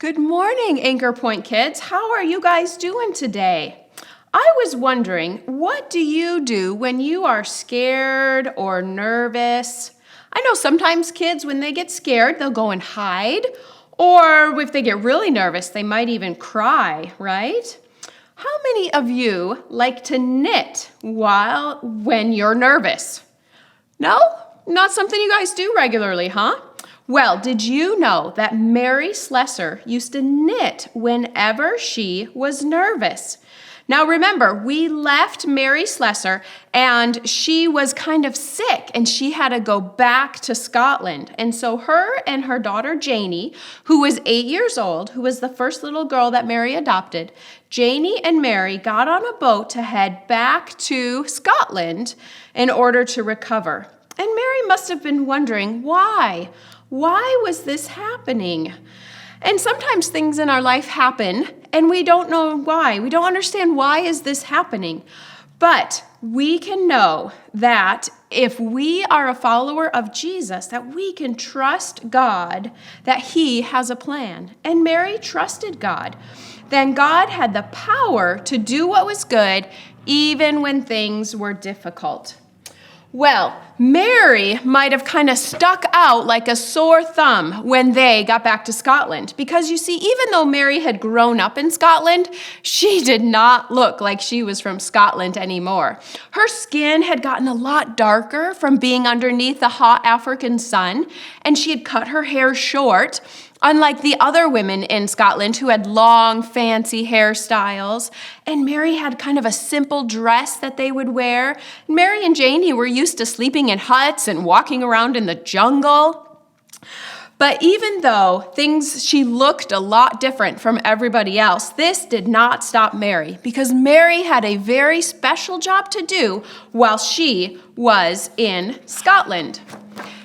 Good morning, Anchor Point kids. How are you guys doing today? I was wondering, what do you do when you are scared or nervous? I know sometimes kids, when they get scared, they'll go and hide. Or if they get really nervous, they might even cry, right? How many of you like to knit when you're nervous? No? Not something you guys do regularly, huh? Well, did you know that Mary Slessor used to knit whenever she was nervous? Now remember, we left Mary Slessor and she was kind of sick and she had to go back to Scotland. And so her and her daughter Janie, who was 8 years old, who was the first little girl that Mary adopted, Janie and Mary got on a boat to head back to Scotland in order to recover. And Mary must have been wondering, why? Why was this happening? And sometimes things in our life happen and we don't know why. We don't understand why is this happening. But we can know that if we are a follower of Jesus, that we can trust God, that He has a plan. And Mary trusted God. Then God had the power to do what was good even when things were difficult. Well, Mary might have kind of stuck out like a sore thumb when they got back to Scotland. Because you see, even though Mary had grown up in Scotland, she did not look like she was from Scotland anymore. Her skin had gotten a lot darker from being underneath the hot African sun, and she had cut her hair short, unlike the other women in Scotland who had long, fancy hairstyles. And Mary had kind of a simple dress that they would wear. Mary and Janie were used to sleeping in huts and walking around in the jungle. But even though she looked a lot different from everybody else, this did not stop Mary, because Mary had a very special job to do while she was in Scotland.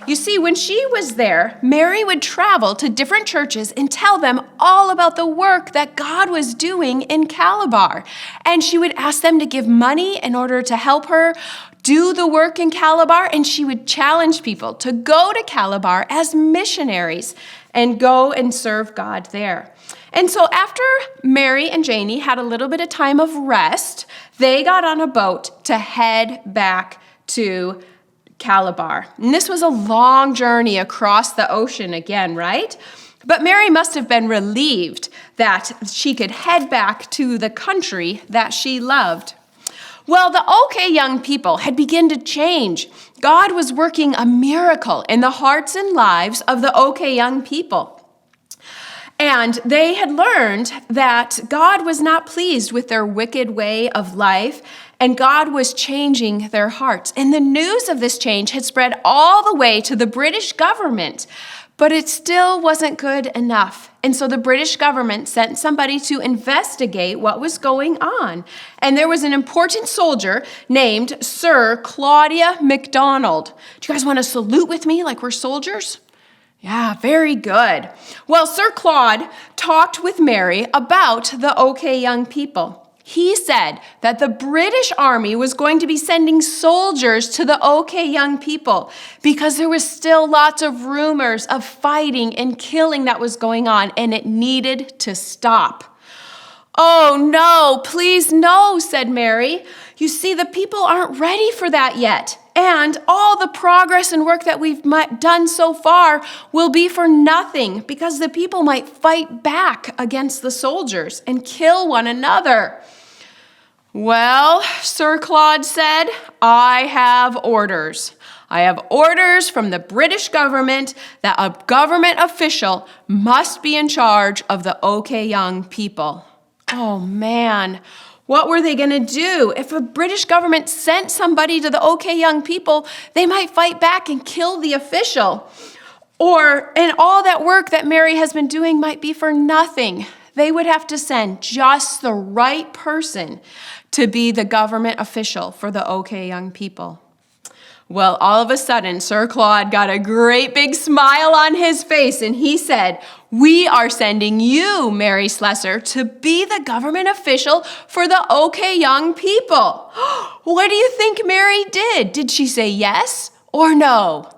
You see, when she was there, Mary would travel to different churches and tell them all about the work that God was doing in Calabar. And she would ask them to give money in order to help her do the work in Calabar, and she would challenge people to go to Calabar as missionaries and go and serve God there. And so after Mary and Janie had a little bit of time of rest, they got on a boat to head back to Calabar. And this was a long journey across the ocean again, right? But Mary must have been relieved that she could head back to the country that she loved. Well, the OK young people had begun to change. God was working a miracle in the hearts and lives of the OK young people. And they had learned that God was not pleased with their wicked way of life, and God was changing their hearts. And the news of this change had spread all the way to the British government, but it still wasn't good enough. And so the British government sent somebody to investigate what was going on. And there was an important soldier named Sir Claudia MacDonald. Do you guys want to salute with me like we're soldiers? Yeah, very good. Well, Sir Claude talked with Mary about the OK young people. He said that the British Army was going to be sending soldiers to the OK young people because there was still lots of rumors of fighting and killing that was going on, and it needed to stop. Oh, no, please no, said Mary. You see, the people aren't ready for that yet. And all the progress and work that we've done so far will be for nothing because the people might fight back against the soldiers and kill one another. Well, Sir Claude said, I have orders. I have orders from the British government that a government official must be in charge of the OK young people. Oh, man. What were they going to do? If a British government sent somebody to the OK young people, they might fight back and kill the official. And all that work that Mary has been doing might be for nothing. They would have to send just the right person to be the government official for the OK young people. Well, all of a sudden, Sir Claude got a great big smile on his face, and he said, we are sending you, Mary Slessor, to be the government official for the OK young people. What do you think Mary did? Did she say yes or no?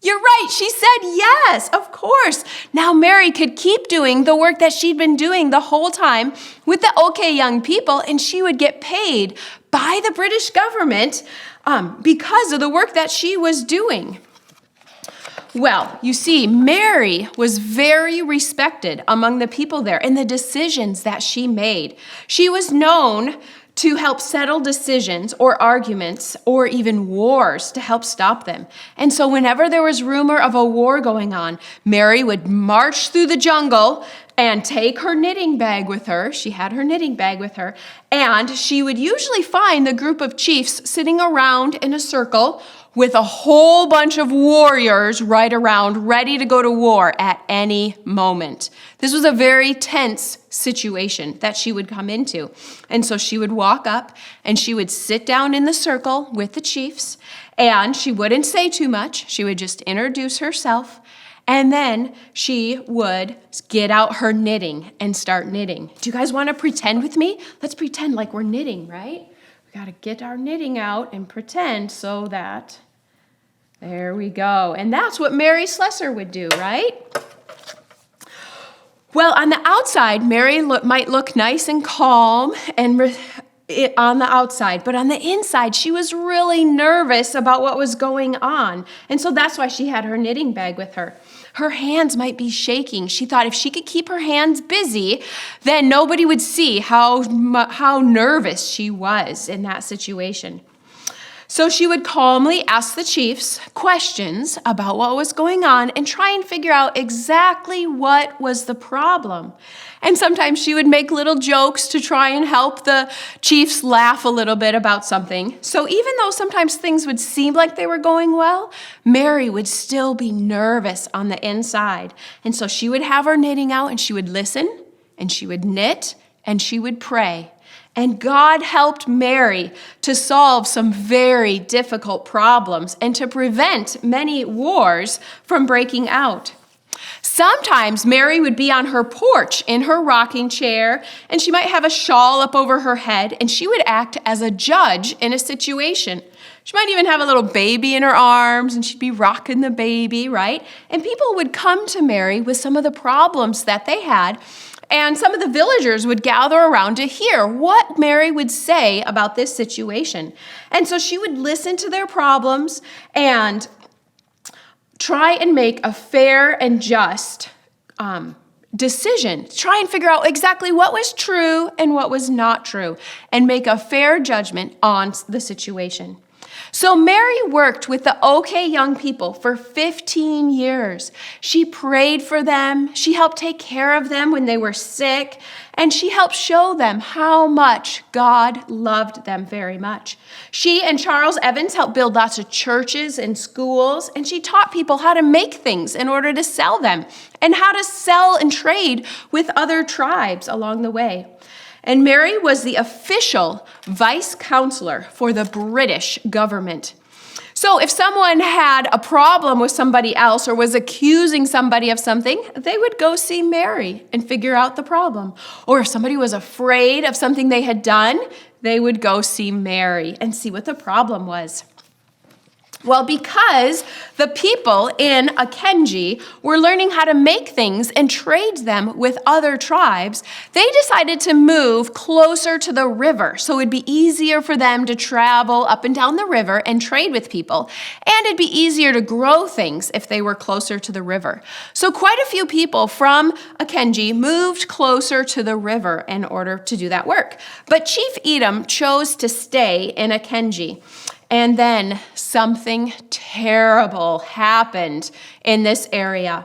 You're right. She said yes, of course. Now Mary could keep doing the work that she'd been doing the whole time with the OK Young people, and she would get paid by the British government because of the work that she was doing. Well, you see, Mary was very respected among the people there in the decisions that she made. She was known to help settle decisions or arguments or even wars to help stop them. And so whenever there was rumor of a war going on, Mary would march through the jungle and take her knitting bag with her. She had her knitting bag with her. And she would usually find the group of chiefs sitting around in a circle with a whole bunch of warriors right around, ready to go to war at any moment. This was a very tense situation that she would come into. And so she would walk up and she would sit down in the circle with the chiefs, and she wouldn't say too much. She would just introduce herself, and then she would get out her knitting and start knitting. Do you guys want to pretend with me? Let's pretend like we're knitting, right? We got to get our knitting out and pretend so that... There we go. And that's what Mary Slessor would do, right? Well, on the outside, Mary might look nice and calm and on the outside, but on the inside, she was really nervous about what was going on. And so that's why she had her knitting bag with her. Her hands might be shaking. She thought if she could keep her hands busy, then nobody would see how nervous she was in that situation. So she would calmly ask the chiefs questions about what was going on and try and figure out exactly what was the problem. And sometimes she would make little jokes to try and help the chiefs laugh a little bit about something. So even though sometimes things would seem like they were going well, Mary would still be nervous on the inside. And so she would have her knitting out and she would listen and she would knit and she would pray. And God helped Mary to solve some very difficult problems and to prevent many wars from breaking out. Sometimes Mary would be on her porch in her rocking chair, and she might have a shawl up over her head, and she would act as a judge in a situation. She might even have a little baby in her arms, and she'd be rocking the baby, right? And people would come to Mary with some of the problems that they had, and some of the villagers would gather around to hear what Mary would say about this situation. And so she would listen to their problems and try and make a fair and just decision. Try and figure out exactly what was true and what was not true, and make a fair judgment on the situation. So Mary worked with the OK Young people for 15 years. She prayed for them, she helped take care of them when they were sick, and she helped show them how much God loved them very much. She and Charles Evans helped build lots of churches and schools, and she taught people how to make things in order to sell them, and how to sell and trade with other tribes along the way. And Mary was the official vice counselor for the British government. So if someone had a problem with somebody else or was accusing somebody of something, they would go see Mary and figure out the problem. Or if somebody was afraid of something they had done, they would go see Mary and see what the problem was. Well, because the people in Akenji were learning how to make things and trade them with other tribes, they decided to move closer to the river so it'd be easier for them to travel up and down the river and trade with people. And it'd be easier to grow things if they were closer to the river. So quite a few people from Akenji moved closer to the river in order to do that work. But Chief Edom chose to stay in Akenji. And then something terrible happened in this area.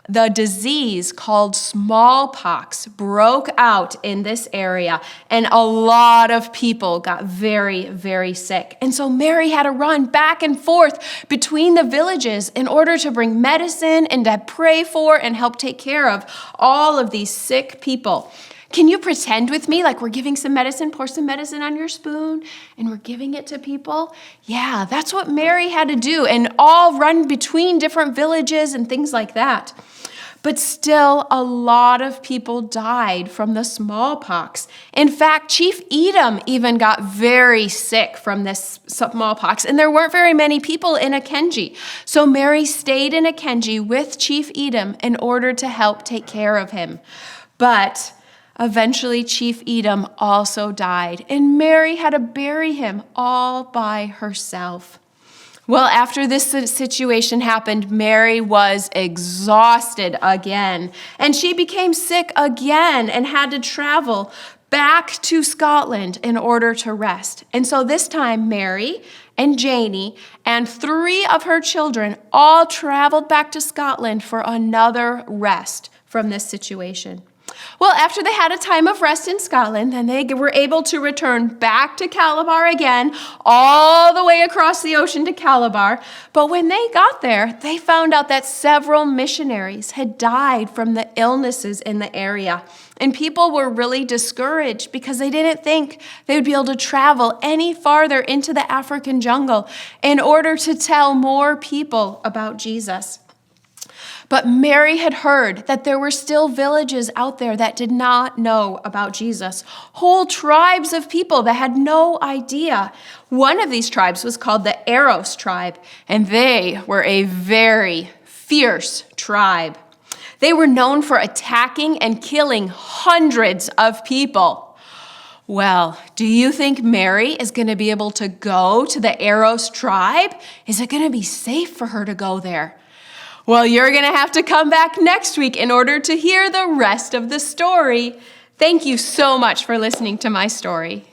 The disease called smallpox broke out in this area, and a lot of people got very, very sick. And so Mary had to run back and forth between the villages in order to bring medicine and to pray for and help take care of all of these sick people. Can you pretend with me like we're giving some medicine, pour some medicine on your spoon, and we're giving it to people? Yeah, that's what Mary had to do, and all run between different villages and things like that. But still, a lot of people died from the smallpox. In fact, Chief Edom even got very sick from this smallpox, and there weren't very many people in Akenji. So Mary stayed in Akenji with Chief Edom in order to help take care of him. But eventually, Chief Edom also died, and Mary had to bury him all by herself. Well, after this situation happened, Mary was exhausted again, and she became sick again and had to travel back to Scotland in order to rest. And so this time, Mary and Janie and 3 of her children all traveled back to Scotland for another rest from this situation. Well, after they had a time of rest in Scotland, then they were able to return back to Calabar again, all the way across the ocean to Calabar. But when they got there, they found out that several missionaries had died from the illnesses in the area. And people were really discouraged because they didn't think they would be able to travel any farther into the African jungle in order to tell more people about Jesus. But Mary had heard that there were still villages out there that did not know about Jesus, whole tribes of people that had no idea. One of these tribes was called the Eros tribe, and they were a very fierce tribe. They were known for attacking and killing hundreds of people. Well, do you think Mary is going to be able to go to the Eros tribe? Is it going to be safe for her to go there? Well, you're going to have to come back next week in order to hear the rest of the story. Thank you so much for listening to my story.